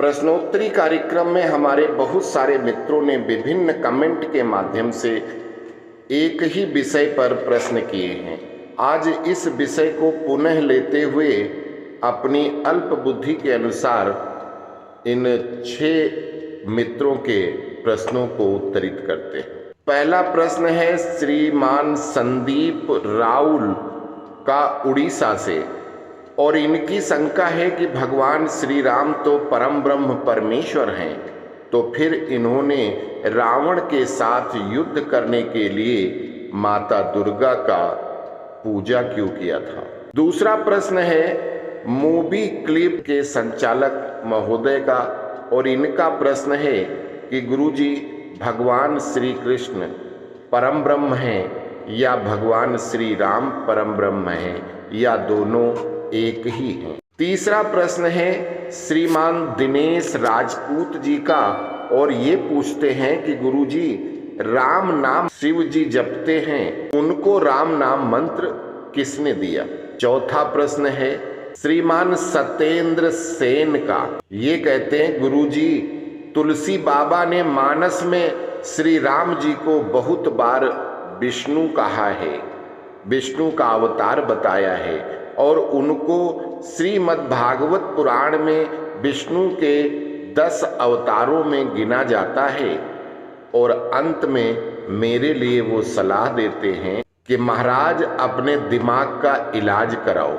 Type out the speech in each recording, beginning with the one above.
प्रश्नोत्तरी कार्यक्रम में हमारे बहुत सारे मित्रों ने विभिन्न कमेंट के माध्यम से एक ही विषय पर प्रश्न किए हैं। आज इस विषय को पुनः लेते हुए अपनी अल्प बुद्धि के अनुसार इन 6 मित्रों के प्रश्नों को उत्तरित करते हैं। पहला प्रश्न है श्रीमान संदीप राउल का उड़ीसा से, और इनकी शंका है कि भगवान श्री राम तो परम ब्रह्म परमेश्वर हैं, तो फिर इन्होंने रावण के साथ युद्ध करने के लिए माता दुर्गा का पूजा क्यों किया था। दूसरा प्रश्न है मूवी क्लिप के संचालक महोदय का, और इनका प्रश्न है कि गुरुजी भगवान श्री कृष्ण परम ब्रह्म हैं या भगवान श्री राम परम ब्रह्म हैं या दोनों एक ही हैं। तीसरा प्रश्न है श्रीमान दिनेश राजपूत जी का, और ये पूछते हैं कि गुरुजी राम नाम शिव जी जपते हैं, उनको राम नाम मंत्र किसने दिया। चौथा प्रश्न है श्रीमान सत्येंद्र सेन का, ये कहते हैं गुरुजी तुलसी बाबा ने मानस में श्री राम जी को बहुत बार विष्णु कहा है, विष्णु का अवतार बताया है, और उनको श्रीमद् भागवत पुराण में विष्णु के 10 अवतारों में गिना जाता है, और अंत में मेरे लिए वो सलाह देते हैं कि महाराज अपने दिमाग का इलाज कराओ,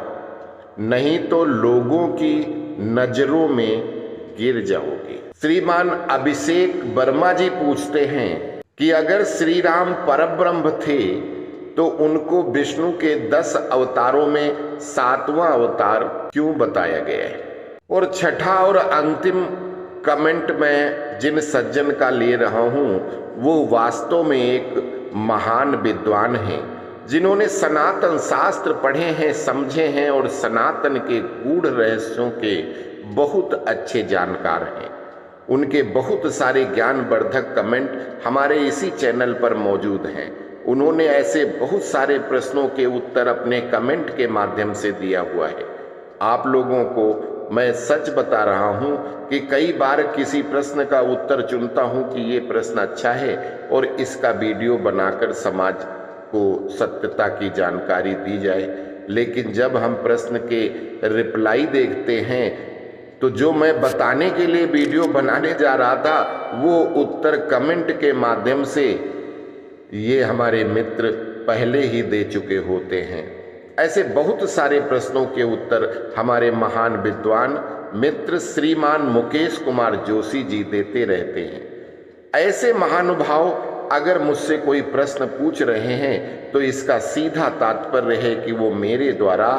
नहीं तो लोगों की नजरों में गिर जाओगे। श्रीमान अभिषेक वर्मा जी पूछते हैं कि अगर श्री राम परब्रह्म थे तो उनको विष्णु के 10 अवतारों में 7वां अवतार क्यों बताया गया है। और छठा और अंतिम कमेंट में जिन सज्जन का ले रहा हूं वो वास्तव में एक महान विद्वान हैं, जिन्होंने सनातन शास्त्र पढ़े हैं, समझे हैं, और सनातन के गूढ़ रहस्यों के बहुत अच्छे जानकार हैं। उनके बहुत सारे ज्ञानवर्धक कमेंट हमारे इसी चैनल पर मौजूद हैं। उन्होंने ऐसे बहुत सारे प्रश्नों के उत्तर अपने कमेंट के माध्यम से दिया हुआ है। आप लोगों को मैं सच बता रहा हूं कि कई बार किसी प्रश्न का उत्तर चुनता हूं कि ये प्रश्न अच्छा है और इसका वीडियो बनाकर समाज को सत्यता की जानकारी दी जाए, लेकिन जब हम प्रश्न के रिप्लाई देखते हैं तो जो मैं बताने के लिए वीडियो बनाने जा रहा था वो उत्तर कमेंट के माध्यम से ये हमारे मित्र पहले ही दे चुके होते हैं। ऐसे बहुत सारे प्रश्नों के उत्तर हमारे महान विद्वान मित्र श्रीमान मुकेश कुमार जोशी जी देते रहते हैं। ऐसे महानुभाव अगर मुझसे कोई प्रश्न पूछ रहे हैं तो इसका सीधा तात्पर्य है कि वो मेरे द्वारा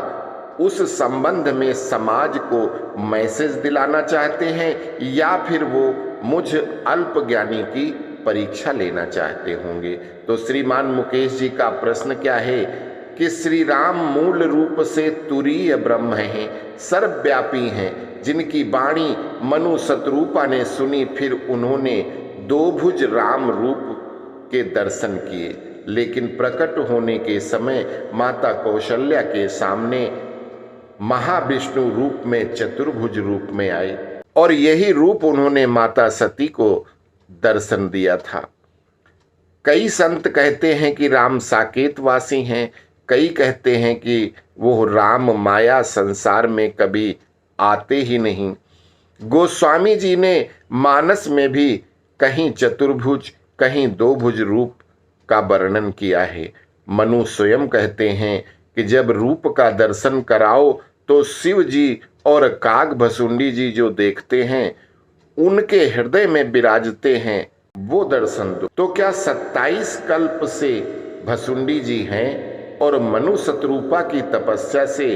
उस संबंध में समाज को मैसेज दिलाना चाहते हैं, या फिर वो मुझ अल्प ज्ञानी की परीक्षा लेना चाहते होंगे। तो श्रीमान मुकेश जी का प्रश्न क्या है कि श्री राम मूल रूप से तुरीय ब्रह्म हैं, सर्वव्यापी हैं, जिनकी वाणी मनु शतरूपा ने सुनी, फिर उन्होंने 2 भुज राम रूप के दर्शन किए, लेकिन प्रकट होने के समय माता कौशल्या के सामने महाविष्णु रूप में चतुर्भुज रूप में आए, और यही रूप उन्होंने माता सती को दर्शन दिया था। कई संत कहते हैं कि राम साकेतवासी हैं, कई कहते हैं कि वो राम माया संसार में कभी आते ही नहीं। गोस्वामी जी ने मानस में भी कहीं चतुर्भुज कहीं 2 भुज रूप का वर्णन किया है। मनु स्वयं कहते हैं कि जब रूप का दर्शन कराओ तो शिव जी और काग भसुंडी जी जो देखते हैं उनके हृदय में विराजते हैं, वो दर्शन दो। तो क्या 27 कल्प से भसुंडी जी हैं और मनु शतरूपा की तपस्या से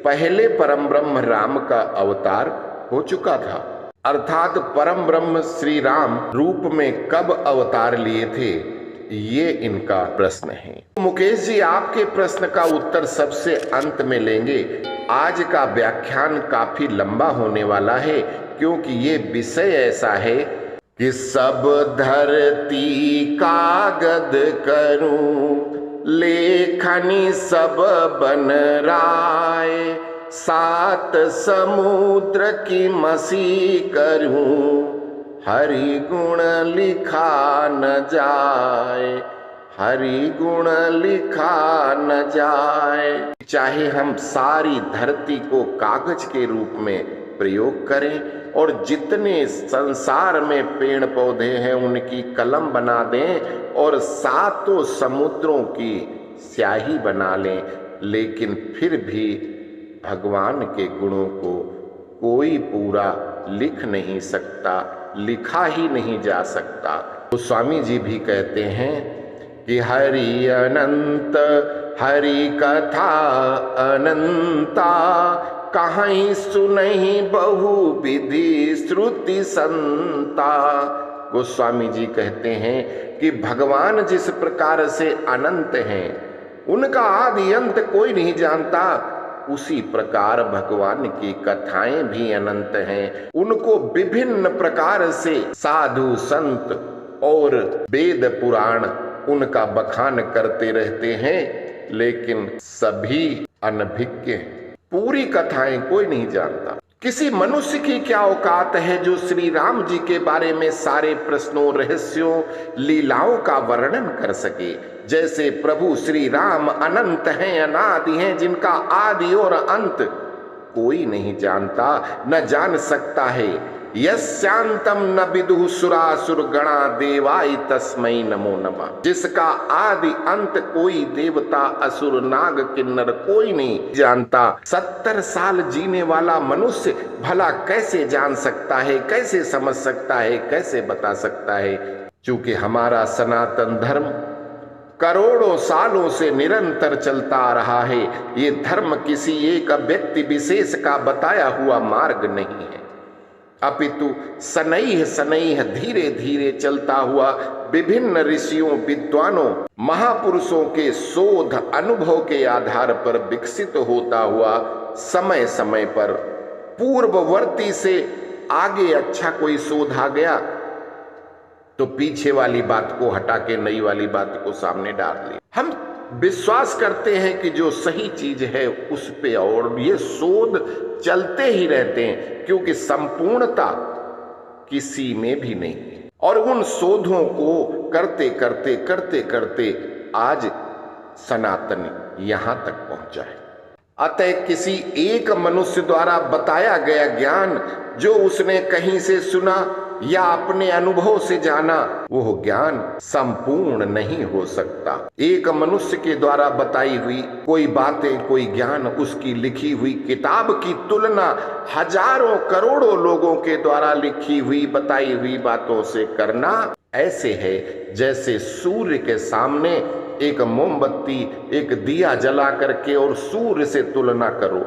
पहले परम ब्रह्म राम का अवतार हो चुका था, अर्थात परम ब्रह्म श्री राम रूप में कब अवतार लिए थे, ये इनका प्रश्न है। मुकेश जी आपके प्रश्न का उत्तर सबसे अंत में लेंगे। आज का व्याख्यान काफी लंबा होने वाला है, क्योंकि ये विषय ऐसा है कि सब धरती कागद करूं, लेखनी सब बन राय, सात समुद्र की मसी करूं, हरि गुण लिखा न जाए, हरि गुण लिखा न जाए। चाहे हम सारी धरती को कागज के रूप में प्रयोग करें और जितने संसार में पेड़ पौधे हैं उनकी कलम बना दें और सातों समुद्रों की स्याही बना लें, लेकिन फिर भी भगवान के गुणों को कोई पूरा लिख नहीं सकता, लिखा ही नहीं जा सकता। तो स्वामी जी भी कहते हैं कि हरि अनंत हरि कथा अनंता, कहीं सुनहि बहु विधि श्रुति संता। गोस्वामी जी कहते हैं कि भगवान जिस प्रकार से अनंत हैं, उनका आदि अंत कोई नहीं जानता, उसी प्रकार भगवान की कथाएं भी अनंत हैं। उनको विभिन्न प्रकार से साधु संत और वेद पुराण उनका बखान करते रहते हैं, लेकिन सभी अनभिज्ञ हैं। पूरी कथाएं कोई नहीं जानता। किसी मनुष्य की क्या औकात है जो श्री राम जी के बारे में सारे प्रश्नों, रहस्यों, लीलाओं का वर्णन कर सके। जैसे प्रभु श्री राम अनंत हैं, अनादि हैं, जिनका आदि और अंत कोई नहीं जानता, न जान सकता है। यस्यांतम न विदुः सुरासुर गणा देवाय तस्मै नमो नमः। जिसका आदि अंत कोई देवता, असुर, नाग, किन्नर कोई नहीं जानता। 70 साल जीने वाला मनुष्य भला कैसे जान सकता है, कैसे समझ सकता है, कैसे बता सकता है? क्योंकि हमारा सनातन धर्म करोड़ों सालों से निरंतर चलता आ रहा है। ये धर्म किसी एक व्यक्ति विशेष का बताया हुआ मार्ग नहीं है, अपितु सनैह सनैह धीरे धीरे चलता हुआ विभिन्न ऋषियों, विद्वानों, महापुरुषों के शोध अनुभव के आधार पर विकसित होता हुआ समय समय पर पूर्ववर्ती से आगे अच्छा कोई शोध आ गया तो पीछे वाली बात को हटा के नई वाली बात को सामने डाल ली। हम विश्वास करते हैं कि जो सही चीज है उस पे, और ये शोध चलते ही रहते हैं, क्योंकि संपूर्णता किसी में भी नहीं है। और उन शोधों को करते करते करते करते आज सनातन यहां तक पहुंचा है। अतः किसी एक मनुष्य द्वारा बताया गया ज्ञान जो उसने कहीं से सुना या अपने अनुभव से जाना, वो ज्ञान संपूर्ण नहीं हो सकता। एक मनुष्य के द्वारा बताई हुई कोई बातें, कोई ज्ञान, उसकी लिखी हुई किताब की तुलना हजारों करोड़ों लोगों के द्वारा लिखी हुई बताई हुई बातों से करना ऐसे है जैसे सूर्य के सामने एक मोमबत्ती, एक दिया जला करके और सूर्य से तुलना करो।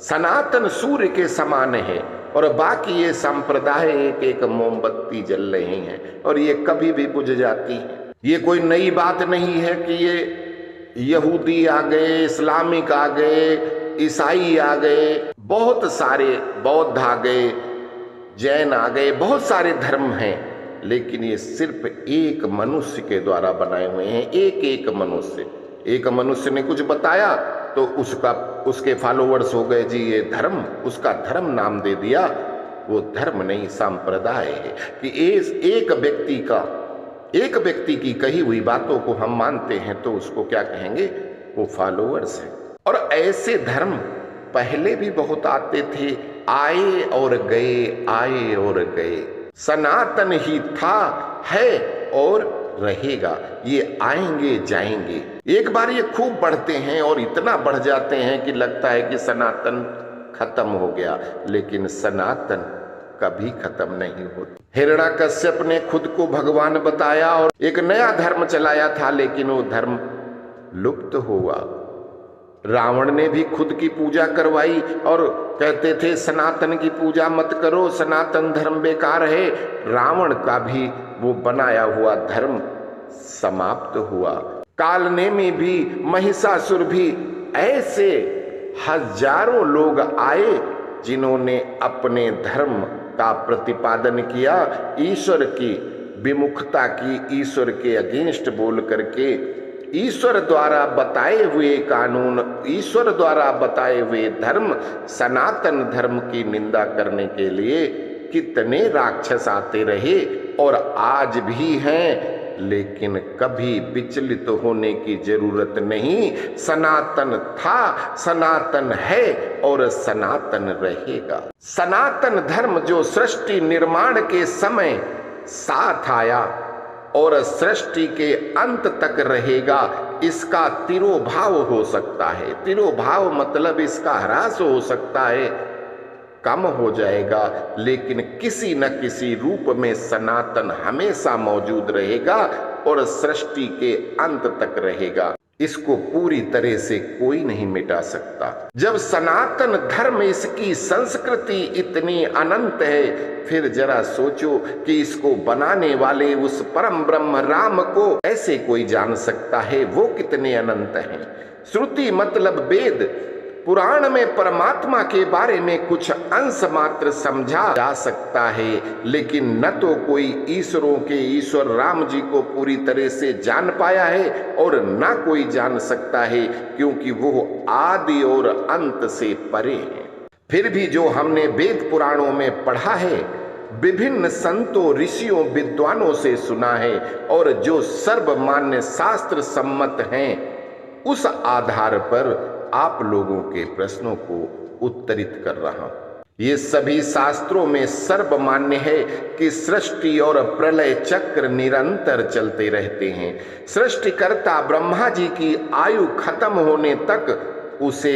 सनातन सूर्य के समान है और बाकी ये संप्रदाय एक एक मोमबत्ती जल रही हैं और ये कभी भी बुझ जाती है। ये कोई नई बात नहीं है कि ये यहूदी आ गए, इस्लामिक आ गए, ईसाई आ गए, बहुत सारे बौद्ध आ गए, जैन आ गए, बहुत सारे धर्म हैं, लेकिन ये सिर्फ एक मनुष्य के द्वारा बनाए हुए हैं। एक एक मनुष्य ने कुछ बताया तो उसके फॉलोवर्स हो गए जी ये धर्म, उसका धर्म नाम दे दिया। वो धर्म नहीं, संप्रदाय है कि एक व्यक्ति की कही हुई बातों को हम मानते हैं तो उसको क्या कहेंगे? वो फॉलोवर्स हैं। और ऐसे धर्म पहले भी बहुत आते थे, आए और गए, आए और गए। सनातन ही था, है और रहेगा। ये आएंगे जाएंगे। एक बार ये खूब बढ़ते हैं और इतना बढ़ जाते हैं कि लगता है कि सनातन खत्म हो गया, लेकिन सनातन कभी खत्म नहीं होती। हिरण्याकश्यप ने खुद को भगवान बताया और एक नया धर्म चलाया था, लेकिन वो धर्म लुप्त हुआ। रावण ने भी खुद की पूजा करवाई और कहते थे सनातन की पूजा मत करो, सनातन धर्म बेकार है। रावण का भी वो बनाया हुआ धर्म समाप्त हुआ। कालनेमी भी, महिषासुर भी, ऐसे हजारों लोग आए जिन्होंने अपने धर्म का प्रतिपादन किया, ईश्वर की विमुखता की, ईश्वर के अगेंस्ट बोल करके ईश्वर द्वारा बताए हुए कानून ईश्वर द्वारा बताए हुए धर्म, सनातन धर्म की निंदा करने के लिए कितने राक्षस आते रहे और आज भी हैं, लेकिन कभी विचलित होने की जरूरत नहीं। सनातन था, सनातन है और सनातन रहेगा। सनातन धर्म जो सृष्टि निर्माण के समय साथ आया और सृष्टि के अंत तक रहेगा, इसका तिरोभाव हो सकता है। तिरोभाव मतलब इसका ह्रास हो सकता है, कम हो जाएगा, लेकिन किसी न किसी रूप में सनातन हमेशा मौजूद रहेगा और सृष्टि के अंत तक रहेगा। इसको पूरी तरह से कोई नहीं मिटा सकता। जब सनातन धर्म, इसकी संस्कृति इतनी अनंत है, फिर जरा सोचो कि इसको बनाने वाले उस परम ब्रह्म राम को ऐसे कोई जान सकता है, वो कितने अनंत हैं। श्रुति मतलब वेद, पुराण में परमात्मा के बारे में कुछ अंश मात्र समझा जा सकता है, लेकिन न तो कोई ईश्वरों के ईश्वर राम जी को पूरी तरह से जान पाया है और न कोई जान सकता है, क्योंकि वो आदि और अंत से परे है। फिर भी जो हमने वेद पुराणों में पढ़ा है, विभिन्न संतों ऋषियों विद्वानों से सुना है और जो सर्वमान्य शास्त्र सम्मत हैं, उस आधार पर आप लोगों के प्रश्नों को उत्तरित कर रहा हूं। ये सभी शास्त्रों में सर्वमान्य है कि सृष्टि और प्रलय चक्र निरंतर चलते रहते हैं। सृष्टिकर्ता ब्रह्मा जी की आयु खत्म होने तक उसे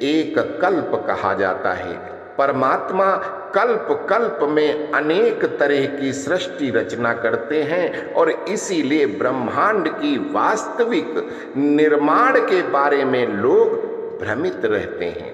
एक कल्प कहा जाता है। परमात्मा कल्प कल्प में अनेक तरह की सृष्टि रचना करते हैं और इसीलिए ब्रह्मांड की वास्तविक निर्माण के बारे में लोग भ्रमित रहते हैं।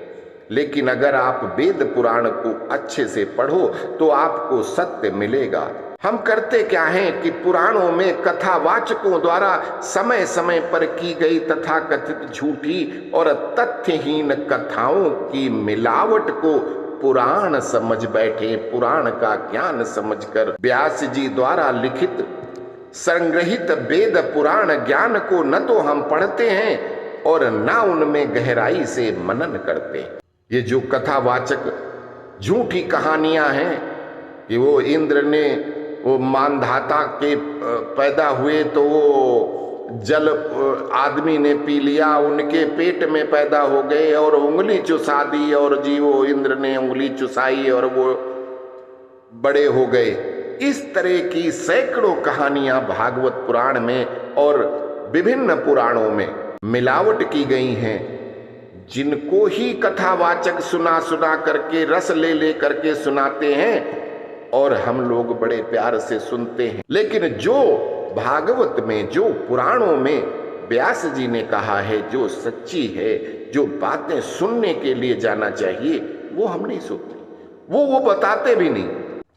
लेकिन अगर आप वेद पुराण को अच्छे से पढ़ो तो आपको सत्य मिलेगा। हम करते क्या हैं कि पुराणों में कथावाचकों द्वारा समय समय पर की गई तथाकथित झूठी और तथ्यहीन कथाओं की मिलावट को पुराण समझ बैठे। पुराण का ज्ञान समझकर व्यास जी द्वारा लिखित संग्रहित वेद पुराण ज्ञान को न तो हम पढ़ते हैं और ना उनमें गहराई से मनन करते। ये जो कथावाचक झूठी कहानियां हैं कि वो इंद्र ने वो मानधाता के पैदा हुए तो वो जल आदमी ने पी लिया, उनके पेट में पैदा हो गए और उंगली चुसा दी और जी वो इंद्र ने उंगली चुसाई और वो बड़े हो गए। इस तरह की सैकड़ों कहानियां भागवत पुराण में और विभिन्न पुराणों में मिलावट की गई हैं, जिनको ही कथावाचक सुना सुना करके रस ले ले करके सुनाते हैं और हम लोग बड़े प्यार से सुनते हैं। लेकिन जो भागवत में, जो पुराणों में व्यास जी ने कहा है, जो सच्ची है, जो बातें सुनने के लिए जाना चाहिए, वो हम नहीं सुनते। वो बताते भी नहीं,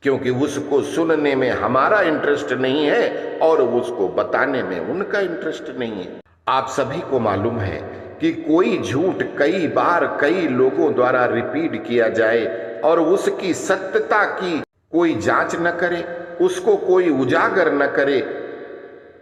क्योंकि उसको सुनने में हमारा इंटरेस्ट नहीं है और उसको बताने में उनका इंटरेस्ट नहीं है। आप सभी को मालूम है कि कोई झूठ कई बार कई लोगों द्वारा रिपीट किया जाए और उसकी सत्यता की कोई जांच न करे, उसको कोई उजागर न करे,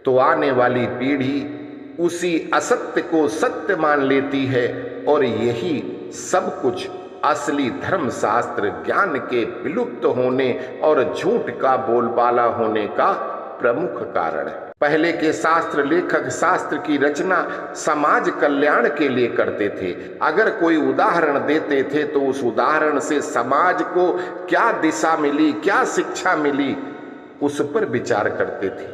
तो आने वाली पीढ़ी उसी असत्य को सत्य मान लेती है और यही सब कुछ असली धर्मशास्त्र ज्ञान के विलुप्त होने और झूठ का बोलबाला होने का प्रमुख कारण है। पहले के शास्त्र लेखक शास्त्र की रचना समाज कल्याण के लिए करते थे। अगर कोई उदाहरण देते थे तो उस उदाहरण से समाज को क्या दिशा मिली, क्या शिक्षा मिली, उस पर विचार करते थे।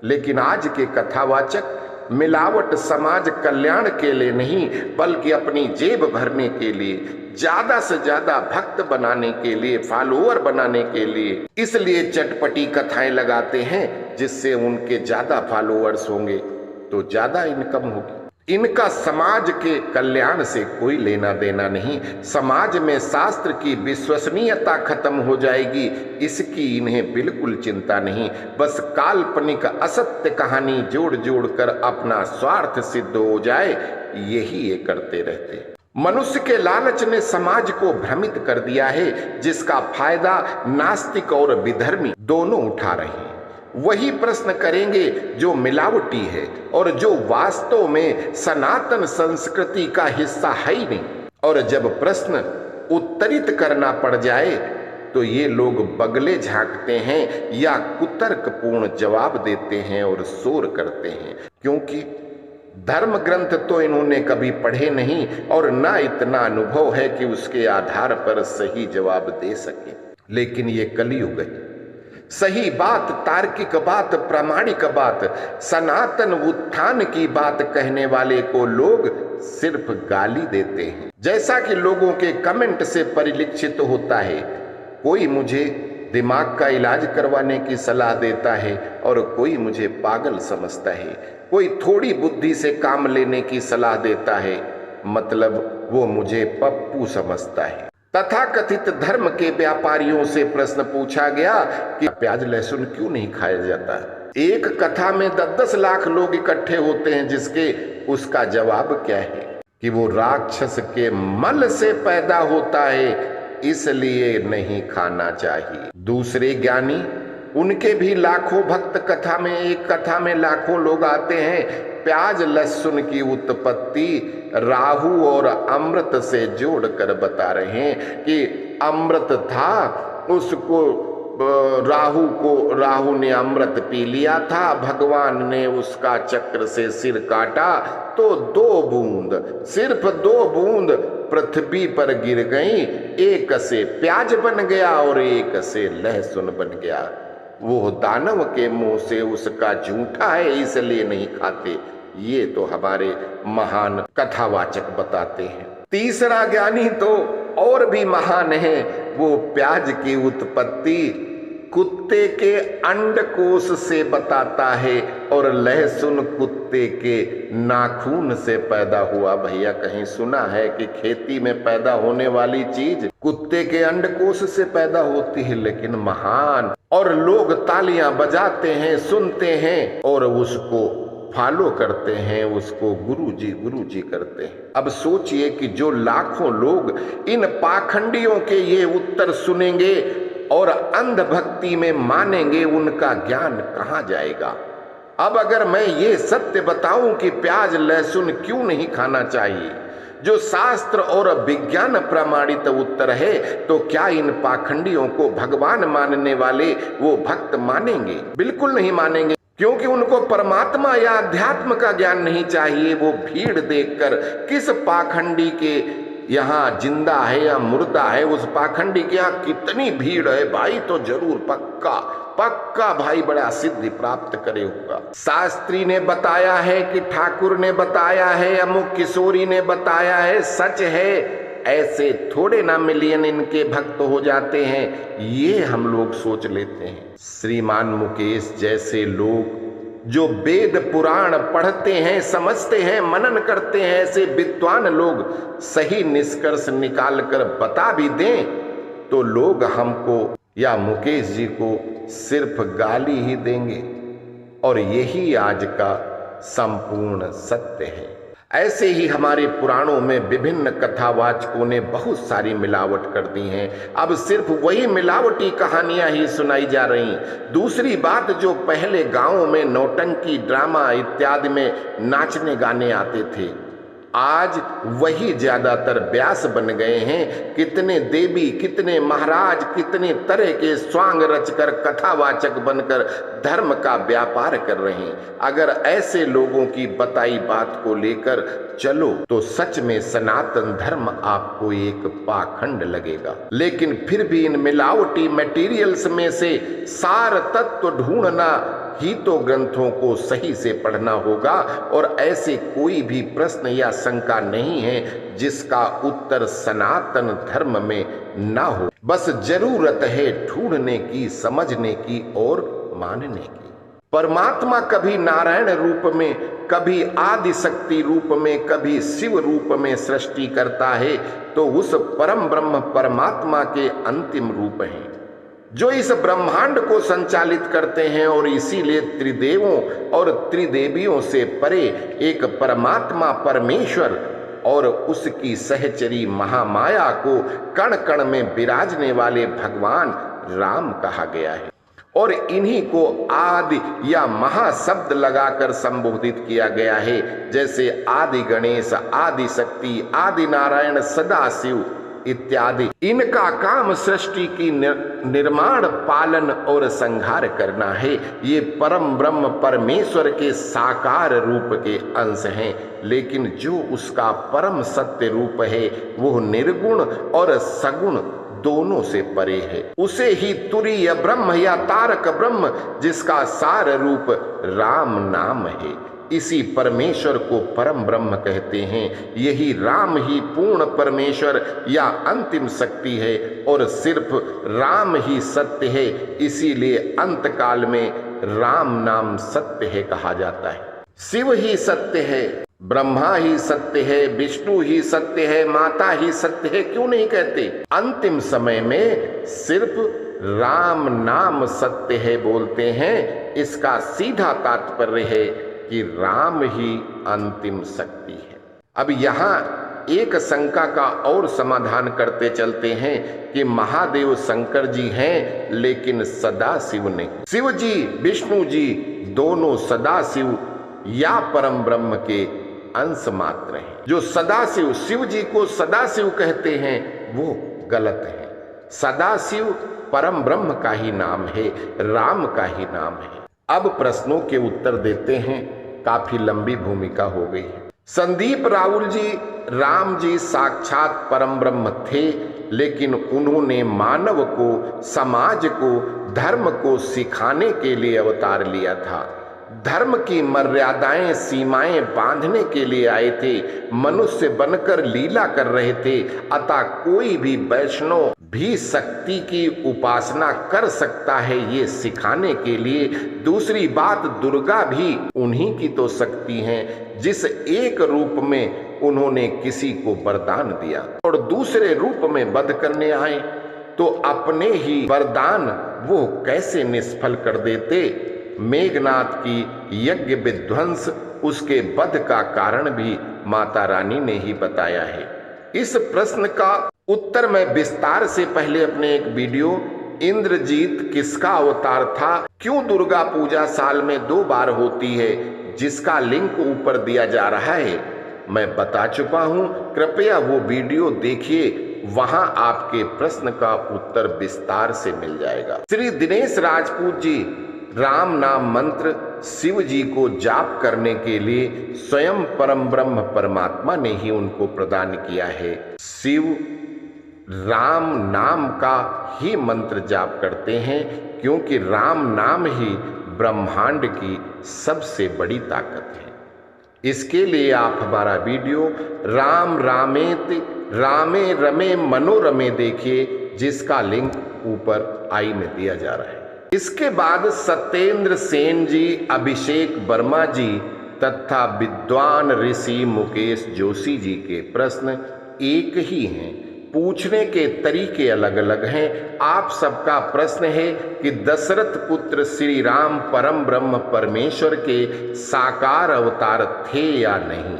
लेकिन आज के कथावाचक मिलावट समाज कल्याण के लिए नहीं, बल्कि अपनी जेब भरने के लिए, ज्यादा से ज्यादा भक्त बनाने के लिए, फॉलोअर बनाने के लिए, इसलिए चटपटी कथाएं लगाते हैं जिससे उनके ज्यादा फॉलोअर्स होंगे तो ज्यादा इनकम होगी। इनका समाज के कल्याण से कोई लेना देना नहीं। समाज में शास्त्र की विश्वसनीयता खत्म हो जाएगी, इसकी इन्हें बिल्कुल चिंता नहीं। बस काल्पनिक असत्य कहानी जोड़ जोड़ कर अपना स्वार्थ सिद्ध हो जाए, यही ये करते रहते हैं। मनुष्य के लालच ने समाज को भ्रमित कर दिया है, जिसका फायदा नास्तिक और विधर्मी दोनों उठा रहे हैं। वही प्रश्न करेंगे जो मिलावटी है और जो वास्तव में सनातन संस्कृति का हिस्सा है ही नहीं। और जब प्रश्न उत्तरित करना पड़ जाए तो ये लोग बगले झांकते हैं या कुतर्कपूर्ण जवाब देते हैं और शोर करते हैं, क्योंकि धर्म ग्रंथ तो इन्होंने कभी पढ़े नहीं और ना इतना अनुभव है कि उसके आधार पर सही जवाब दे सके। लेकिन ये कलयुग है। सही बात, तार्किक बात, प्रामाणिक बात, सनातन उत्थान की बात कहने वाले को लोग सिर्फ गाली देते हैं। जैसा कि लोगों के कमेंट से परिलक्षित होता है, कोई मुझे दिमाग का इलाज करवाने की सलाह देता है और कोई मुझे पागल समझता है, कोई थोड़ी बुद्धि से काम लेने की सलाह देता है, मतलब वो मुझे पप्पू समझता है। तथाकथित धर्म के व्यापारियों से प्रश्न पूछा गया कि प्याज लहसुन क्यों नहीं खाया जाता। एक कथा में 10-10 लाख लोग इकट्ठे होते हैं, जिसके उसका जवाब क्या है कि वो राक्षस के मल से पैदा होता है, इसलिए नहीं खाना चाहिए। दूसरे ज्ञानी, उनके भी लाखों भक्त कथा में, एक कथा में लाखों लोग आते हैं। प्याज लहसुन की उत्पत्ति राहु और अमृत से जोड़कर बता रहे हैं कि अमृत था, उसको राहु ने अमृत पी लिया था, भगवान ने उसका चक्र से सिर काटा तो 2 बूंद, सिर्फ 2 बूंद पृथ्वी पर गिर गई, एक से प्याज बन गया और एक से लहसुन बन गया। वो दानव के मुंह से उसका झूठा है, इसलिए नहीं खाते। ये तो हमारे महान कथावाचक बताते हैं। तीसरा ज्ञानी तो और भी महान है, वो प्याज की उत्पत्ति कुत्ते के अंडकोश से बताता है और लहसुन कुत्ते के नाखून से पैदा हुआ। भैया कहीं सुना है कि खेती में पैदा होने वाली चीज कुत्ते के अंडकोश से पैदा होती है? लेकिन महान, और लोग तालियां बजाते हैं, सुनते हैं और उसको फॉलो करते हैं, उसको गुरुजी करते हैं। अब सोचिए कि जो लाखों लोग इन पाखंडियों के ये उत्तर सुनेंगे और अंधभक्ति में मानेंगे, उनका ज्ञान कहाँ जाएगा। अब अगर मैं ये सत्य बताऊं कि प्याज लहसुन क्यों नहीं खाना चाहिए, जो शास्त्र और विज्ञान प्रमाणित उत्तर है, तो क्या इन पाखंडियों को भगवान मानने वाले वो भक्त मानेंगे? बिल्कुल नहीं मानेंगे, क्योंकि उनको परमात्मा या अध्यात्म का ज्ञान नहीं चाहिए। वो भीड़ देखकर किस पाखंडी के यहाँ जिंदा है या मुर्दा है, उस पाखंडी के यहाँ कितनी भीड़ है भाई, तो जरूर पक्का भाई बड़ा सिद्धि प्राप्त करे होगा। शास्त्री ने बताया है कि ठाकुर ने बताया है, अमुक किशोरी ने बताया है, सच है, ऐसे थोड़े ना मिलियन इनके भक्त हो जाते हैं, ये हम लोग सोच लेते हैं। श्रीमान मुकेश जैसे लोग जो वेद पुराण पढ़ते हैं, समझते हैं, मनन करते हैं, ऐसे विद्वान लोग सही निष्कर्ष निकाल कर बता भी दें तो लोग हमको या मुकेश जी को सिर्फ गाली ही देंगे, और यही आज का संपूर्ण सत्य है। ऐसे ही हमारे पुराणों में विभिन्न कथावाचकों ने बहुत सारी मिलावट कर दी हैं। अब सिर्फ वही मिलावटी कहानियां ही सुनाई जा रही। दूसरी बात, जो पहले गांवों में नौटंकी, ड्रामा इत्यादि में नाचने गाने आते थे, आज वही ज्यादातर व्यास बन गए हैं। कितने देवी, कितने महाराज, कितने तरह के स्वांग रचकर कथावाचक बनकर धर्म का व्यापार कर रहे हैं। अगर ऐसे लोगों की बताई बात को लेकर चलो तो सच में सनातन धर्म आपको एक पाखंड लगेगा। लेकिन फिर भी इन मिलावटी मटेरियल्स में से सार तत्व ढूंढना ही तो ग्रंथों को सही से पढ़ना होगा, और ऐसे कोई भी प्रश्न या शंका नहीं है जिसका उत्तर सनातन धर्म में ना हो। बस जरूरत है ढूंढने की, समझने की और मानने की। परमात्मा कभी नारायण रूप में, कभी आदि शक्ति रूप में, कभी शिव रूप में सृष्टि करता है, तो उस परम ब्रह्म परमात्मा के अंतिम रूप हैं जो इस ब्रह्मांड को संचालित करते हैं, और इसीलिए त्रिदेवों और त्रिदेवियों से परे एक परमात्मा परमेश्वर और उसकी सहचरी महामाया को कण कण में विराजने वाले भगवान राम कहा गया है। और इन्हीं को आदि या महाशब्द लगाकर संबोधित किया गया है, जैसे आदि गणेश, आदि शक्ति, आदि नारायण, सदाशिव इत्यादि। इनका काम सृष्टि की निर्माण, पालन और संहार करना है। ये परम ब्रह्म परमेश्वर के साकार रूप के अंश हैं, लेकिन जो उसका परम सत्य रूप है वो निर्गुण और सगुण दोनों से परे है। उसे ही तुरीय ब्रह्म या तारक ब्रह्म, जिसका सार रूप राम नाम है, इसी परमेश्वर को परम ब्रह्म कहते हैं। यही राम ही पूर्ण परमेश्वर या अंतिम शक्ति है और सिर्फ राम ही सत्य है। इसीलिए अंत काल में राम नाम सत्य है कहा जाता है। शिव ही सत्य है, ब्रह्मा ही सत्य है, विष्णु ही सत्य है, माता ही सत्य है, क्यों नहीं कहते? अंतिम समय में सिर्फ राम नाम सत्य है बोलते हैं। इसका सीधा तात्पर्य है कि राम ही अंतिम शक्ति है। अब यहाँ एक शंका का और समाधान करते चलते हैं कि महादेव शंकर जी हैं लेकिन सदाशिव नहीं। शिव जी, विष्णु जी दोनों सदाशिव या परम ब्रह्म के अंश मात्र हैं। जो सदाशिव, शिव जी को सदाशिव कहते हैं वो गलत है। सदाशिव परम ब्रह्म का ही नाम है, राम का ही नाम है। अब प्रश्नों के उत्तर देते हैं, काफी लंबी भूमिका हो गई है। संदीप राहुल जी, राम जी साक्षात परम ब्रह्म थे, लेकिन उन्होंने मानव को, समाज को, धर्म को सिखाने के लिए अवतार लिया था। धर्म की मर्यादाएं, सीमाएं बांधने के लिए आए थे। मनुष्य बनकर लीला कर रहे थे। अतः कोई भी वैष्णव भी शक्ति की उपासना कर सकता है, ये सिखाने के लिए। दूसरी बात, दुर्गा भी उन्हीं की तो शक्ति है, जिस एक रूप में उन्होंने किसी को वरदान दिया और दूसरे रूप में वध करने आए, तो अपने ही वरदान वो कैसे निष्फल कर देते? मेघनाथ की यज्ञ विध्वंस, उसके वध का कारण भी माता रानी ने ही बताया है। इस प्रश्न का उत्तर मैं विस्तार से पहले अपने एक वीडियो इंद्रजीत किसका अवतार था, क्यों दुर्गा पूजा साल में 2 बार होती है, जिसका लिंक ऊपर दिया जा रहा है, मैं बता चुका हूं। कृपया वो वीडियो देखिए, वहां आपके प्रश्न का उत्तर विस्तार से मिल जाएगा। श्री दिनेश राजपूत जी, राम नाम मंत्र शिव जी को जाप करने के लिए स्वयं परम ब्रह्म परमात्मा ने ही उनको प्रदान किया है। शिव राम नाम का ही मंत्र जाप करते हैं, क्योंकि राम नाम ही ब्रह्मांड की सबसे बड़ी ताकत है। इसके लिए आप हमारा वीडियो राम रामेति रामे रमे मनोरमे देखिए, जिसका लिंक ऊपर आई में दिया जा रहा है। इसके बाद सत्येंद्र सेन जी, अभिषेक वर्मा जी तथा विद्वान ऋषि मुकेश जोशी जी के प्रश्न एक ही हैं, पूछने के तरीके अलग अलग हैं। आप सबका प्रश्न है कि दशरथ पुत्र श्री राम परम ब्रह्म परमेश्वर के साकार अवतार थे या नहीं,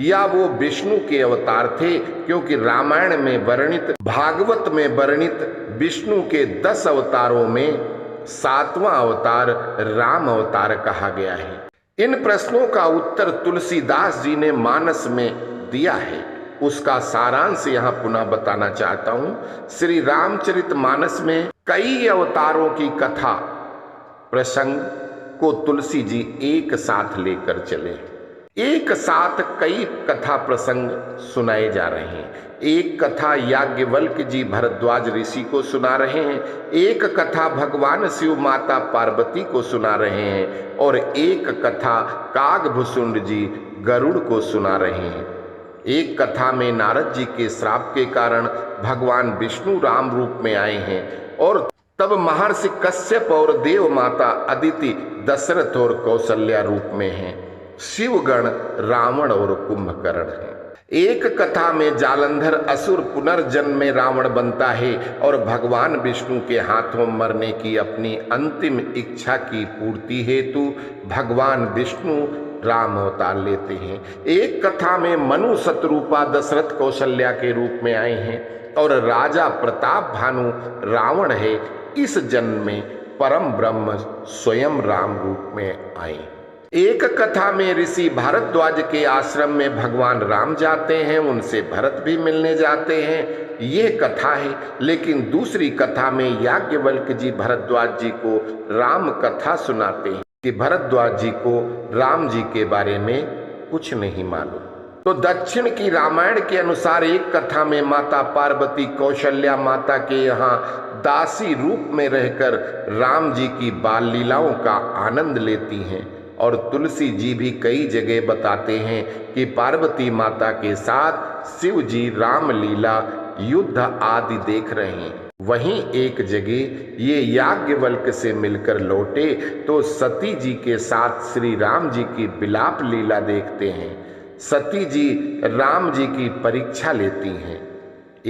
या वो विष्णु के अवतार थे, क्योंकि रामायण में वर्णित, भागवत में वर्णित विष्णु के 10 अवतारों में 7वां अवतार राम अवतार कहा गया है। इन प्रश्नों का उत्तर तुलसीदास जी ने मानस में दिया है, उसका सारांश यहाँ पुनः बताना चाहता हूँ। श्री रामचरितमानस में कई अवतारों की कथा प्रसंग को तुलसी जी एक साथ लेकर चले। एक साथ कई कथा प्रसंग सुनाए जा रहे हैं। एक कथा याज्ञवल्क्य जी भरद्वाज ऋषि को सुना रहे हैं, एक कथा भगवान शिव माता पार्वती को सुना रहे हैं, और एक कथा कागभुसुंड जी गरुड़ को सुना रहे हैं। एक कथा में नारद जी के श्राप के कारण भगवान विष्णु राम रूप में आए हैं, और तब महर्षि कश्यप और देव माता अदिति दशरथ और कौशल्या रूप में हैं। शिवगण रावण और कुंभकर्ण हैं। एक कथा में जालंधर असुर पुनर्जन्म में रावण बनता है और भगवान विष्णु के हाथों मरने की अपनी अंतिम इच्छा की पूर्ति हेतु भगवान विष्णु राम अवतार लेते हैं। एक कथा में मनु शतरूपा दशरथ कौशल्या के रूप में आए हैं और राजा प्रताप भानु रावण है। इस जन्म में परम ब्रह्म स्वयं राम रूप में आए। एक कथा में ऋषि भारद्वाज के आश्रम में भगवान राम जाते हैं, उनसे भरत भी मिलने जाते हैं, ये कथा है। लेकिन दूसरी कथा में याज्ञवल्क्य जी भारद्वाज जी को राम कथा सुनाते हैं कि भारद्वाज जी को राम जी के बारे में कुछ नहीं मालूम। तो दक्षिण की रामायण के अनुसार एक कथा में माता पार्वती कौशल्या माता के यहाँ दासी रूप में रहकर राम जी की बाल लीलाओं का आनंद लेती हैं, और तुलसी जी भी कई जगह बताते हैं कि पार्वती माता के साथ शिव जी रामलीला युद्ध आदि देख रहे हैं। वहीं एक जगह ये याज्ञवल्क्य से मिलकर लौटे तो सती जी के साथ श्री राम जी की विलाप लीला देखते हैं। सती जी राम जी की परीक्षा लेती हैं।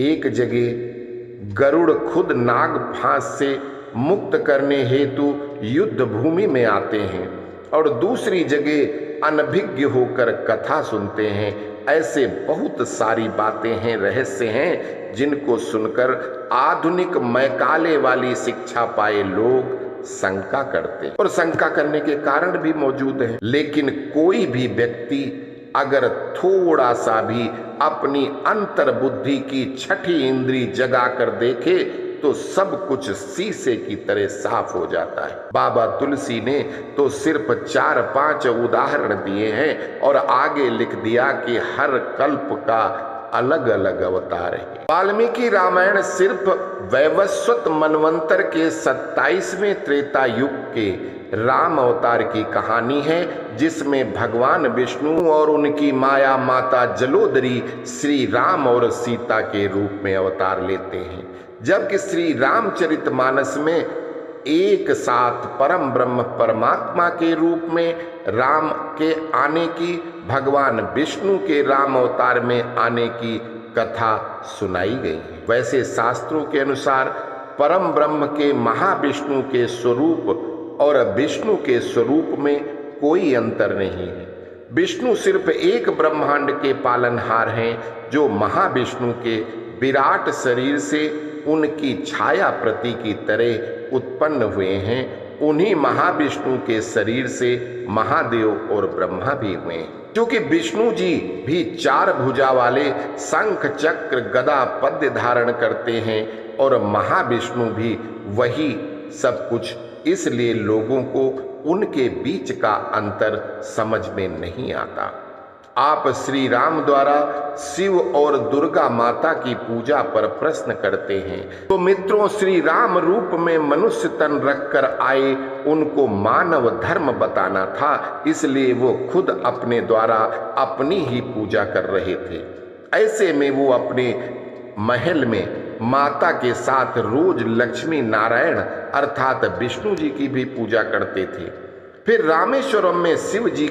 एक जगह गरुड़ खुद नाग फांस से मुक्त करने हेतु युद्ध भूमि में आते हैं और दूसरी जगह अनभिज्ञ होकर कथा सुनते हैं। ऐसे बहुत सारी बातें हैं, रहस्य हैं, जिनको सुनकर आधुनिक मैकाले वाली शिक्षा पाए लोग शंका करते हैं, और शंका करने के कारण भी मौजूद हैं। लेकिन कोई भी व्यक्ति अगर थोड़ा सा भी अपनी अंतर्बुद्धि की छठी इंद्री जगा कर देखे तो सब कुछ शीशे की तरह साफ हो जाता है। बाबा तुलसी ने तो सिर्फ 4-5 उदाहरण दिए हैं और आगे लिख दिया कि हर कल्प का अलग अलग अवतार है। वाल्मीकि रामायण सिर्फ वैवस्वत मनवंतर के 27वें त्रेता युग के राम अवतार की कहानी है, जिसमें भगवान विष्णु और उनकी माया माता जलोदरी श्री राम और सीता के रूप में अवतार लेते हैं। जबकि श्री रामचरितमानस में एक साथ परम ब्रह्म परमात्मा के रूप में राम के आने की, भगवान विष्णु के राम अवतार में आने की कथा सुनाई गई है। वैसे शास्त्रों के अनुसार परम ब्रह्म के महाविष्णु के स्वरूप और विष्णु के स्वरूप में कोई अंतर नहीं है। विष्णु सिर्फ एक ब्रह्मांड के पालनहार हैं, जो महाविष्णु के विराट शरीर से उनकी छाया प्रति की तरह उत्पन्न हुए हैं। उन्हीं महाविष्णु के शरीर से महादेव और ब्रह्मा भी हुए हैं। क्योंकि विष्णु जी भी 4 भुजा वाले शंख चक्र गदा पद्य धारण करते हैं और महाविष्णु भी वही सब कुछ, इसलिए लोगों को उनके बीच का अंतर समझ में नहीं आता। आप श्री राम द्वारा शिव और दुर्गा माता की पूजा पर प्रश्न करते हैं। तो मित्रों, श्री राम रूप में मनुष्य तन रखकर आए, उनको मानव धर्म बताना था, इसलिए वो खुद अपने द्वारा अपनी ही पूजा कर रहे थे। ऐसे में वो अपने महल में माता के साथ रोज लक्ष्मी नारायण अर्थात विष्णु जी की भी पूजा करते थे। फिर रामेश्वरम में शिव जी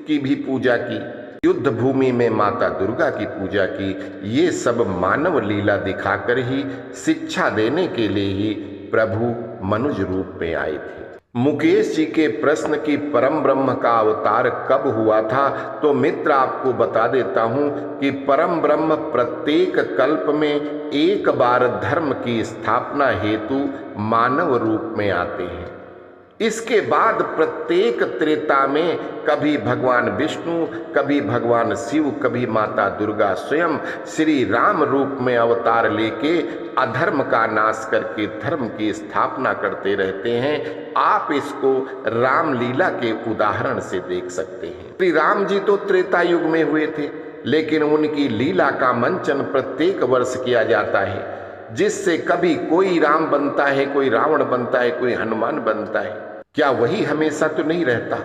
की भी पूजा की, युद्ध भूमि में माता दुर्गा की पूजा की। ये सब मानव लीला दिखाकर ही, शिक्षा देने के लिए ही प्रभु मनुज रूप में आए थे। मुकेश जी के प्रश्न की परम ब्रह्म का अवतार कब हुआ था, तो मित्र आपको बता देता हूं कि परम ब्रह्म प्रत्येक कल्प में एक बार धर्म की स्थापना हेतु मानव रूप में आते हैं। इसके बाद प्रत्येक त्रेता में कभी भगवान विष्णु, कभी भगवान शिव, कभी माता दुर्गा स्वयं श्री राम रूप में अवतार लेके अधर्म का नाश करके धर्म की स्थापना करते रहते हैं। आप इसको रामलीला के उदाहरण से देख सकते हैं। श्री राम जी तो त्रेता युग में हुए थे, लेकिन उनकी लीला का मंचन प्रत्येक वर्ष किया जाता है, जिससे कभी कोई राम बनता है, कोई रावण बनता है, कोई हनुमान बनता है। क्या वही हमेशा तो नहीं रहता,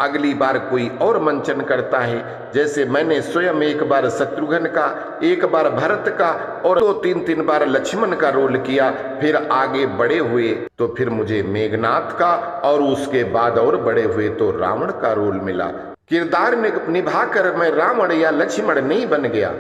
अगली बार कोई और मंचन करता है। जैसे मैंने स्वयं एक बार शत्रुघ्न का, एक बार भरत का और 2-3 बार लक्ष्मण का रोल किया, फिर आगे बड़े हुए तो फिर मुझे मेघनाथ का, और उसके बाद और बड़े हुए तो रावण का रोल मिला। किरदार निभाकर मैं रावण या लक्ष्मण नहीं बन गया,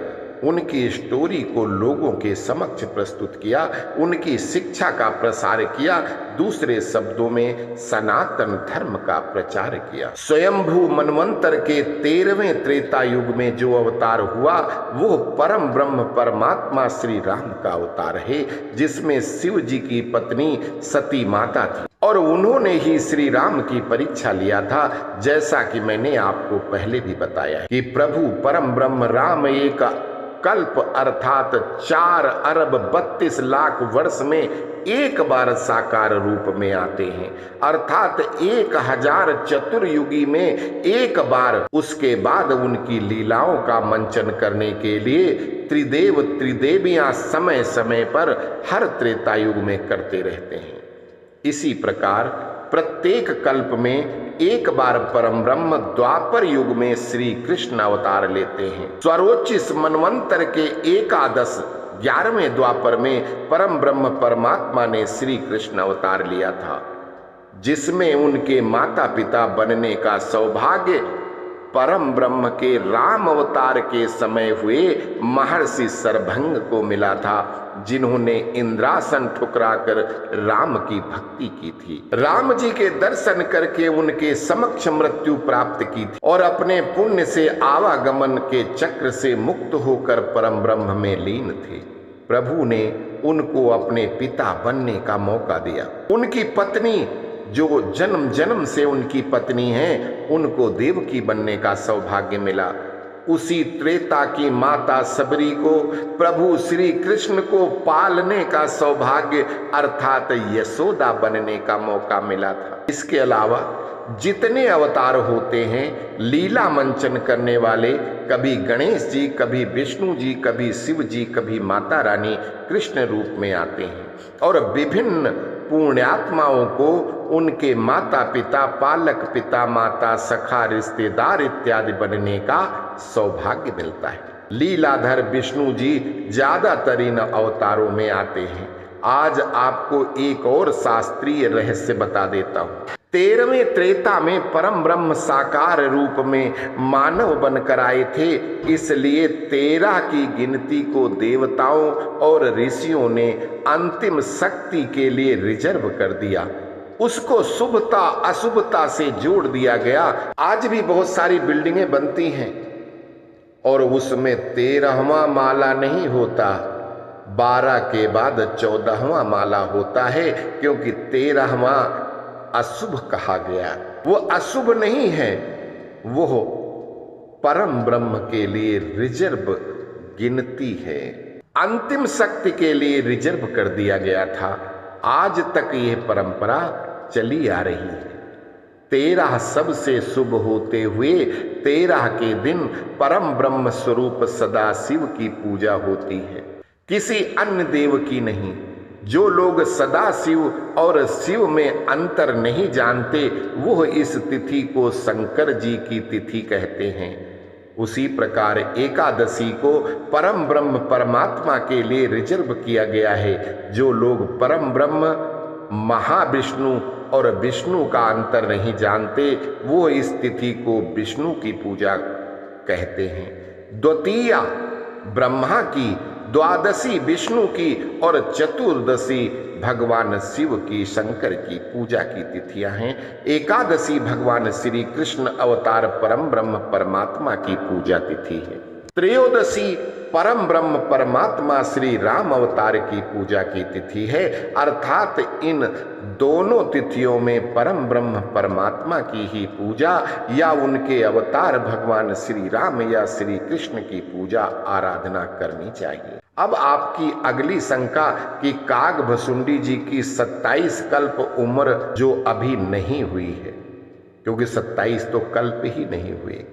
उनकी स्टोरी को लोगों के समक्ष प्रस्तुत किया, उनकी शिक्षा का प्रसार किया, दूसरे शब्दों में सनातन धर्म का प्रचार किया। स्वयंभू मनवंतर के 13वें त्रेता युग में जो अवतार हुआ वो परम ब्रह्म परमात्मा श्री राम का अवतार है, जिसमें शिव जी की पत्नी सती माता थी और उन्होंने ही श्री राम की परीक्षा लिया था। जैसा कि मैंने आपको पहले भी बताया कि प्रभु परम ब्रह्म राम एक कल्प अर्थात 4 अरब 32 लाख वर्ष में एक बार साकार रूप में आते हैं, अर्थात 1000 चतुर्युगी में एक बार। उसके बाद उनकी लीलाओं का मंचन करने के लिए त्रिदेव त्रिदेवियां समय समय पर हर त्रेतायुग में करते रहते हैं। इसी प्रकार प्रत्येक कल्प में एक बार परम ब्रह्म द्वापर युग में श्री कृष्ण अवतार लेते हैं। स्वरोचिष मनवंतर के 11वें द्वापर में परम ब्रह्म परमात्मा ने श्री कृष्ण अवतार लिया था, जिसमें उनके माता पिता बनने का सौभाग्य परम ब्रह्म के राम अवतार के समय हुए महर्षि सरभंग को मिला था, जिन्होंने इंद्रासन ठुकराकर राम की भक्ति की थी। राम जी के दर्शन करके उनके समक्ष मृत्यु प्राप्त की थी और अपने पुण्य से आवागमन के चक्र से मुक्त होकर परम ब्रह्म में लीन थे। प्रभु ने उनको अपने पिता बनने का मौका दिया। उनकी पत्नी जो जन्म जन्म से उनकी पत्नी है, उनको देवकी बनने का सौभाग्य मिला। उसी त्रेता की माता सबरी को प्रभु श्री कृष्ण को पालने का सौभाग्य अर्थात यशोदा बनने का मौका मिला था। इसके अलावा जितने अवतार होते हैं लीला मंचन करने वाले, कभी गणेश जी, कभी विष्णु जी, कभी शिव जी, कभी माता रानी कृष्ण रूप में आते हैं और विभिन्न पुण्यात्माओं को उनके माता पिता, पालक पिता, माता, सखा, रिश्तेदार इत्यादि बनने का सौभाग्य मिलता है। लीलाधर विष्णु जी ज्यादातर इन अवतारों में आते हैं। आज आपको एक और शास्त्रीय रहस्य बता देता हूँ। 13वें त्रेता में परम ब्रह्म साकार रूप में मानव बनकर आए थे, इसलिए 13 की गिनती को देवताओं और ऋषियों ने अंतिम शक्ति के लिए रिजर्व कर दिया। उसको शुभता अशुभता से जोड़ दिया गया। आज भी बहुत सारी बिल्डिंगें बनती हैं और उसमें 13वां माला नहीं होता, 12 के बाद 14वां माला होता है, क्योंकि 13वां अशुभ कहा गया। वो अशुभ नहीं है, वो परम ब्रह्म के लिए रिजर्व गिनती है, अंतिम शक्ति के लिए रिजर्व कर दिया गया था। आज तक यह परंपरा चली आ रही है। 13 सबसे शुभ होते हुए 13 के दिन परम ब्रह्म स्वरूप सदाशिव की पूजा होती है, किसी अन्य देव की नहीं। जो लोग सदाशिव और शिव में अंतर नहीं जानते, वो इस तिथि को शंकर जी की तिथि कहते हैं। उसी प्रकार एकादशी को परम ब्रह्म परमात्मा के लिए रिजर्व किया गया है। जो लोग परम ब्रह्म महाविष्णु और विष्णु का अंतर नहीं जानते, वो इस तिथि को विष्णु की पूजा कहते हैं। द्वितीया ब्रह्मा की, द्वादशी विष्णु की और चतुर्दशी भगवान शिव की, शंकर की पूजा की तिथियां हैं। एकादशी भगवान श्री कृष्ण अवतार परम ब्रह्म परमात्मा की पूजा तिथि है। त्रयोदशी परम ब्रह्म परमात्मा श्री राम अवतार की पूजा की तिथि है, अर्थात इन दोनों तिथियों में परम ब्रह्म परमात्मा की ही पूजा या उनके अवतार भगवान श्री राम या श्री कृष्ण की पूजा आराधना करनी चाहिए। अब आपकी अगली शंका कि कागभसुंडी जी की 27 कल्प उम्र जो अभी नहीं हुई है, क्योंकि 27 तो कल्प ही नहीं हुए।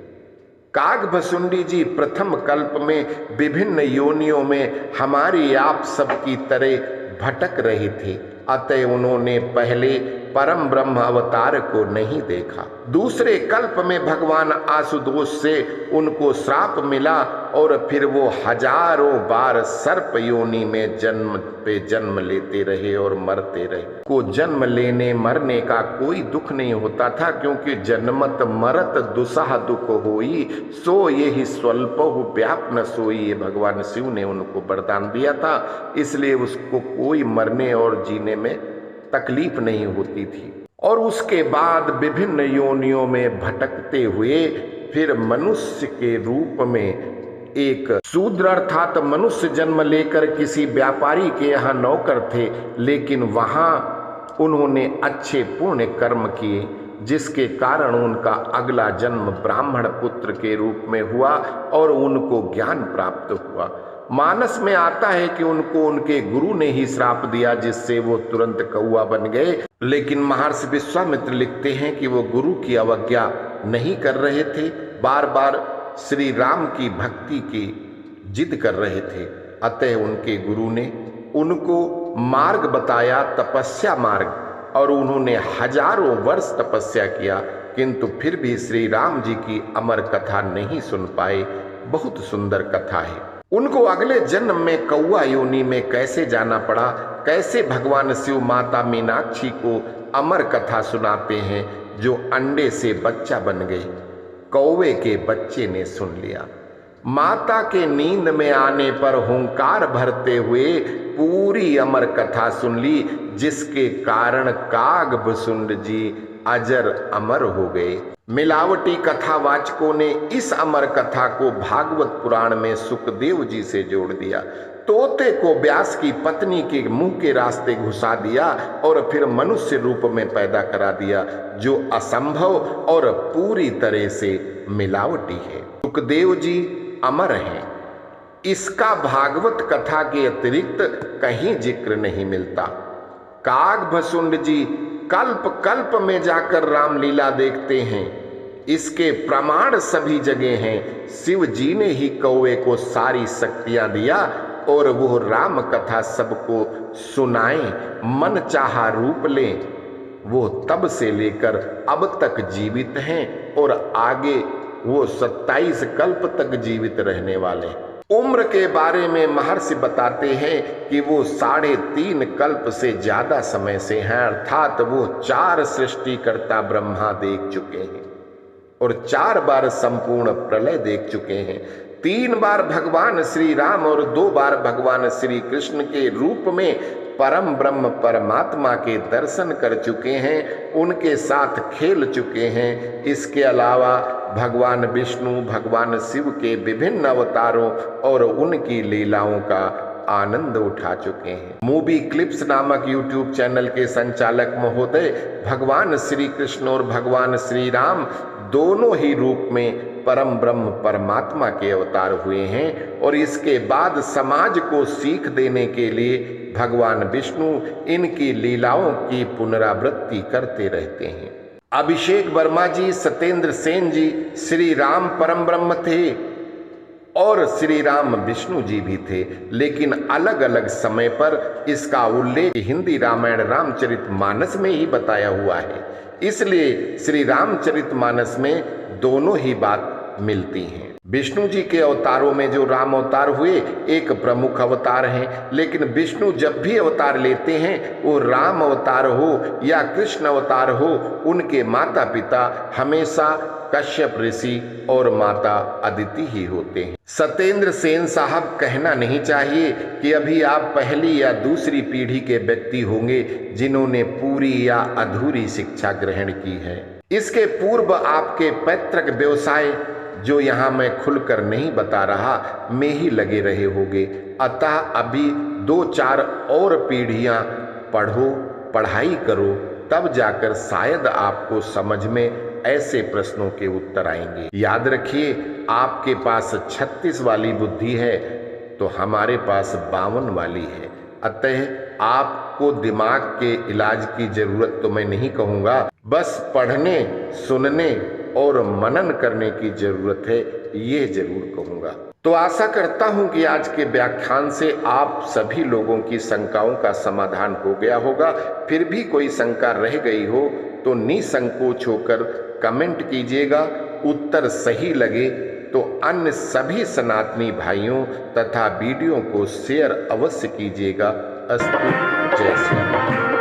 कागभसुंडी जी प्रथम कल्प में विभिन्न योनियों में हमारी आप सबकी तरह भटक रहे थे, अतः उन्होंने पहले परम ब्रह्म अवतार को नहीं देखा। दूसरे कल्प में भगवान आशुतोष से उनको श्राप मिला और फिर वो हजारों बार सर्प योनि में जन्म पे जन्म लेते रहे और मरते रहे। को जन्म लेने मरने का कोई दुख नहीं होता था, क्योंकि जन्मत मरत दुसह दुख होई, सो ये ही स्वल्पहु व्याप न सोई। ये भगवान शिव ने उनको वरदान दिया था, इसलिए उसको कोई मरने और जीने में तकलीफ नहीं होती थी। और उसके बाद विभिन्न योनियों में भटकते हुए फिर मनुष्य के रूप में एक शूद्र अर्थात मनुष्य जन्म लेकर किसी व्यापारी के यहाँ नौकर थे, लेकिन वहां उन्होंने अच्छे पुण्य कर्म किए, जिसके कारण उनका अगला जन्म ब्राह्मण पुत्र के रूप में हुआ और उनको ज्ञान प्राप्त हुआ। मानस में आता है कि उनको उनके गुरु ने ही श्राप दिया, जिससे वो तुरंत कौआ बन गए। लेकिन महर्षि विश्वामित्र लिखते हैं कि वो गुरु की अवज्ञा नहीं कर रहे थे, बार बार श्री राम की भक्ति की जिद कर रहे थे। अतः उनके गुरु ने उनको मार्ग बताया, तपस्या मार्ग, और उन्होंने हजारों वर्ष तपस्या किया, किंतु फिर भी श्री राम जी की अमर कथा नहीं सुन पाए। बहुत सुंदर कथा है। उनको अगले जन्म में कौआ योनि में कैसे जाना पड़ा, कैसे भगवान शिव माता मीनाक्षी को अमर कथा सुनाते हैं, जो अंडे से बच्चा बन गए। कौवे के बच्चे ने सुन लिया। माता के नींद में आने पर हुंकार भरते हुए पूरी अमर कथा सुन ली, जिसके कारण कागभुसुंड जी अजर अमर हो गए। मिलावटी कथावाचकों ने इस अमर कथा को भागवत पुराण में सुखदेव जी से जोड़ दिया। तोते को व्यास की पत्नी के मुंह के रास्ते घुसा दिया और फिर मनुष्य रूप में पैदा करा दिया, जो असंभव और पूरी तरह से मिलावटी है। सुखदेव जी अमर हैं, इसका भागवत कथा के अतिरिक्त कहीं जिक्र नहीं मिलता। कागभुसुंड जी कल्प कल्प में जाकर रामलीला देखते हैं, इसके प्रमाण सभी जगह हैं। शिव जी ने ही कौवे को सारी शक्तियां दिया और वो राम कथा सबको सुनाएं, मन चाहा रूप लें। वो तब से लेकर अब तक जीवित हैं और आगे वो 27 कल्प तक जीवित रहने वाले। उम्र के बारे में महर्षि बताते हैं कि वो 3.5 कल्प से ज्यादा समय से हैं, अर्थात वो 4 सृष्टिकर्ता ब्रह्मा देख चुके हैं और 4 बार संपूर्ण प्रलय देख चुके हैं। 3 बार भगवान श्री राम और 2 बार भगवान श्री कृष्ण के रूप में परम ब्रह्म परमात्मा के दर्शन कर चुके हैं, उनके साथ खेल चुके हैं। इसके अलावा भगवान विष्णु, भगवान शिव के विभिन्न अवतारों और उनकी लीलाओं का आनंद उठा चुके हैं। मूवी क्लिप्स नामक यूट्यूब चैनल के संचालक महोदय भगवान श्री कृष्ण और भगवान श्री राम दोनों ही रूप में परम ब्रह्म परमात्मा के अवतार हुए हैं और इसके बाद समाज को सीख देने के लिए भगवान विष्णु इनकी लीलाओं की पुनरावृत्ति करते रहते हैं। अभिषेक वर्मा जी, सत्येंद्र सेन जी श्री राम परम ब्रह्म थे और श्री राम विष्णु जी भी थे, लेकिन अलग अलग समय पर इसका उल्लेख हिंदी रामायण रामचरितमानस में ही बताया हुआ है। इसलिए श्री रामचरितमानस में दोनों ही बात मिलती हैं। विष्णु जी के अवतारों में जो राम अवतार हुए एक प्रमुख अवतार हैं, लेकिन विष्णु जब भी अवतार लेते हैं वो राम अवतार हो या कृष्ण अवतार हो, उनके माता पिता हमेशा कश्यप ऋषि और माता अदिति ही होते हैं। सत्येंद्र सेन साहब, कहना नहीं चाहिए कि अभी आप पहली या दूसरी पीढ़ी के व्यक्ति होंगे जिन्होंने पूरी या अधूरी शिक्षा ग्रहण की है। इसके पूर्व आपके पैतृक व्यवसाय, जो यहाँ मैं खुलकर नहीं बता रहा, में ही लगे रहे होंगे। अतः अभी 2-4 और पीढ़ियां पढ़ो, पढ़ाई करो, तब जाकर शायद आपको समझ में ऐसे प्रश्नों के उत्तर आएंगे। याद रखिए, आपके पास 36 वाली बुद्धि है तो हमारे पास 52 वाली है। अतः आपको दिमाग के इलाज की जरूरत तो मैं नहीं कहूँगा, बस पढ़ने, सुनने और मनन करने की जरूरत है, ये जरूर कहूँगा। तो आशा करता हूं कि आज के व्याख्यान से आप सभी लोगों की शंकाओं का समाधान हो गया होगा। फिर भी कोई शंका रह गई हो तो निसंकोच होकर कमेंट कीजिएगा। उत्तर सही लगे तो अन्य सभी सनातनी भाइयों तथा वीडियो को शेयर अवश्य कीजिएगा। अस्तु। जय श्री राम।